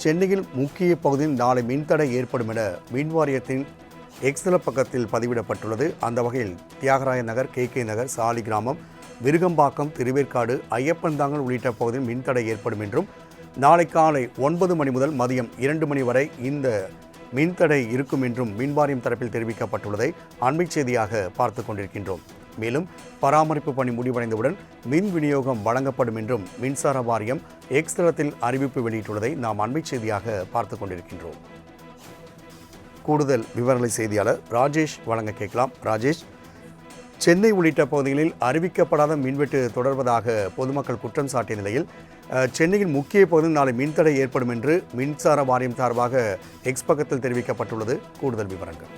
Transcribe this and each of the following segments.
சென்னையில் முக்கிய பகுதியில் நாளை மின்தடை ஏற்படும் என மின் வாரியத்தின் எக்ஸ்தல பக்கத்தில் பதிவிடப்பட்டுள்ளது. அந்த வகையில் தியாகராய நகர், கே நகர், சாலிகிராமம், விருகம்பாக்கம், திருவேற்காடு, ஐயப்பன்தாங்கல் உள்ளிட்ட பகுதியில் மின்தடை ஏற்படும் என்றும், நாளை காலை 9 மணி முதல் மதியம் 2 மணி வரை இந்த மின்தடை இருக்கும் என்றும் மின்வாரியம் தரப்பில் தெரிவிக்கப்பட்டுள்ளதை அண்மை செய்தியாக பார்த்து கொண்டிருக்கின்றோம். மேலும் பராமரிப்பு பணி முடிவடைந்தவுடன் மின் விநியோகம் வழங்கப்படும் என்றும் மின்சார வாரியம் எக்ஸ் தளத்தில் அறிவிப்பு வெளியிட்டுள்ளதை நாம் அண்மை செய்தியாக பார்த்து கொண்டிருக்கின்றோம். கூடுதல் விவரங்களை செய்தியாளர் ராஜேஷ் வழங்க கேட்கலாம். ராஜேஷ், சென்னை உள்ளிட்ட பகுதிகளில் அறிவிக்கப்படாத மின்வெட்டு தொடர்வதாக பொதுமக்கள் குற்றம் சாட்டிய நிலையில் சென்னையின் முக்கிய பகுதியில் நாளை மின்தடை ஏற்படும் என்று மின்சார வாரியம் சார்பாக எக்ஸ் பக்கத்தில் தெரிவிக்கப்பட்டுள்ளது. கூடுதல் விவரங்கள்.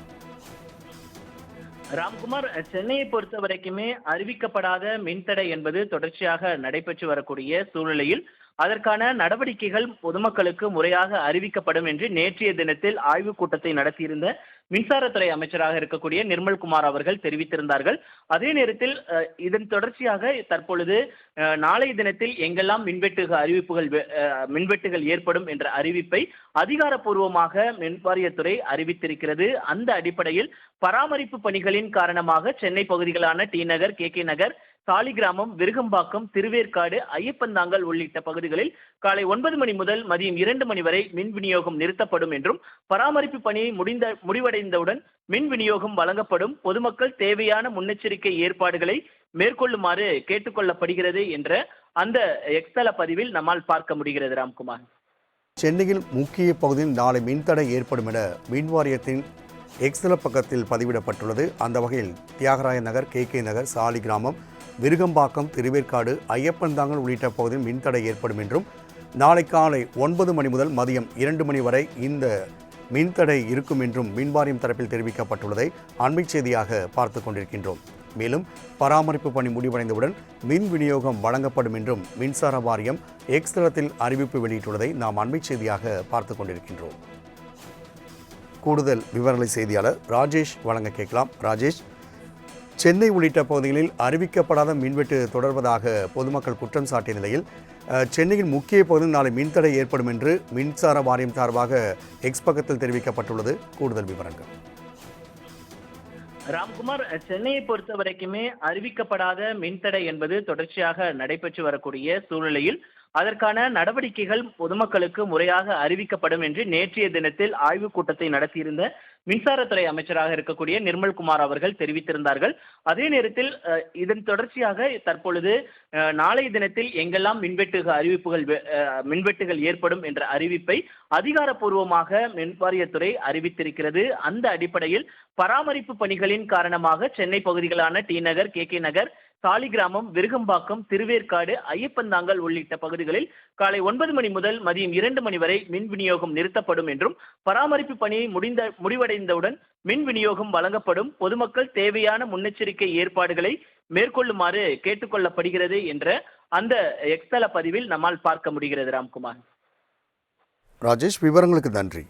ராம்குமார், சென்னையை பொறுத்த வரைக்குமே அறிவிக்கப்படாத மின்தடை என்பது தொடர்ச்சியாக நடைபெற்று வரக்கூடிய சூழ்நிலையில் அதற்கான நடவடிக்கைகள் பொதுமக்களுக்கு முறையாக அறிவிக்கப்படும் என்று நேற்றைய தினத்தில் ஆய்வுக் கூட்டத்தை நடத்தியிருந்த மின்சாரத்துறை அமைச்சராக இருக்கக்கூடிய நிர்மல்குமார் அவர்கள் தெரிவித்திருந்தார்கள். அதே நேரத்தில் இதன் தொடர்ச்சியாக தற்பொழுது நாளைய தினத்தில் எங்கெல்லாம் மின்வெட்டுகள் ஏற்படும் என்ற அறிவிப்பை அதிகாரப்பூர்வமாக மின்வாரியத்துறை அறிவித்திருக்கிறது. அந்த அடிப்படையில் பராமரிப்பு பணிகளின் காரணமாக சென்னை பகுதிகளான டி நகர், கே நகர், சாலிகிராமம், விருகம்பாக்கம், திருவேற்காடு, ஐயப்பன்தாங்கல் உள்ளிட்ட பகுதிகளில் காலை 9 மணி முதல் மதியம் 2 மணி வரை மின் விநியோகம் நிறுத்தப்படும் என்றும், பராமரிப்பு பணி முடிவடைந்தவுடன் மின் விநியோகம் வழங்கப்படும், பொதுமக்கள் தேவையான முன்னெச்சரிக்கை ஏற்பாடுகளை மேற்கொள்ளுமாறு கேட்டுக்கொள்ளப்படுகிறது என்ற அந்த எக்ஸ்தல பதிவில் நம்மால் பார்க்க முடிகிறது. ராம்குமார், சென்னையில் முக்கிய பகுதியில் நாளை மின்தடை ஏற்படும் என மின் வாரியத்தின் எக்ஸ்தல பக்கத்தில் பதிவிடப்பட்டுள்ளது. அந்த வகையில் தியாகராய நகர், கே நகர், சாலிகிராமம், விருகம்பாக்கம், திருவேற்காடு, ஐயப்பன்தாங்கல் உள்ளிட்ட பகுதியில் மின்தடை ஏற்படும் என்றும், நாளை காலை 9 மணி முதல் மதியம் 2 மணி வரை இந்த மின்தடை இருக்கும் என்றும் மின்வாரியம் தரப்பில் தெரிவிக்கப்பட்டுள்ளதை அண்மை செய்தியாக பார்த்து கொண்டிருக்கின்றோம். மேலும் பராமரிப்பு பணி முடிவடைந்தவுடன் மின் விநியோகம் வழங்கப்படும் என்றும் மின்சார வாரியம் எக்ஸ் தளத்தில் அறிவிப்பு வெளியிட்டுள்ளதை நாம் அண்மை செய்தியாக பார்த்து கொண்டிருக்கின்றோம். கூடுதல் விவரங்களை செய்தியாளர் ராஜேஷ் வழங்க கேட்கலாம். ராஜேஷ், சென்னை உள்ளிட்ட பகுதிகளில் அறிவிக்கப்படாத மின்வெட்டு தொடர்வதாக பொதுமக்கள் குற்றம் சாட்டிய நிலையில் சென்னையின் முக்கிய பகுதியில் நாளை மின்தடை ஏற்படும் என்று மின்சார வாரியம் சார்பாக எக்ஸ் பக்கத்தில் தெரிவிக்கப்பட்டுள்ளது. கூடுதல் விவரங்கள். ராம்குமார், சென்னையை பொறுத்த வரைக்குமே அறிவிக்கப்படாத மின்தடை என்பது தொடர்ச்சியாக நடைபெற்று வரக்கூடிய சூழ்நிலையில் அதற்கான நடவடிக்கைகள் பொதுமக்களுக்கு முறையாக அறிவிக்கப்படும் என்று நேற்றைய தினத்தில் ஆய்வுக் கூட்டத்தை நடத்தியிருந்த மின்சாரத்துறை அமைச்சராக இருக்கக்கூடிய நிர்மல்குமார் அவர்கள் தெரிவித்திருந்தார்கள். அதே நேரத்தில் இதன் தொடர்ச்சியாக தற்பொழுது நாளைய தினத்தில் எங்கெல்லாம் மின்வெட்டுகள் ஏற்படும் என்ற அறிவிப்பை அதிகாரப்பூர்வமாக மின்வாரியத்துறை அறிவித்திருக்கிறது. அந்த அடிப்படையில் பராமரிப்பு பணிகளின் காரணமாக சென்னை பகுதிகளான டி நகர், கே நகர், சாலிகிராமம், விருகம்பாக்கம், திருவேற்காடு, ஐயப்பன்தாங்கல் உள்ளிட்ட பகுதிகளில் காலை 9 மணி முதல் மதியம் 2 மணி வரை மின் விநியோகம் நிறுத்தப்படும் என்றும், பராமரிப்பு பணி முடிவடைந்தவுடன் மின் விநியோகம் வழங்கப்படும், பொதுமக்கள் தேவையான முன்னெச்சரிக்கை ஏற்பாடுகளை மேற்கொள்ளுமாறு கேட்டுக்கொள்ளப்படுகிறது என்ற அந்த எக்ஸ்தல பதிவில் நம்மால் பார்க்க முடிகிறது. ராம்குமார், ராஜேஷ், விவரங்களுக்கு நன்றி.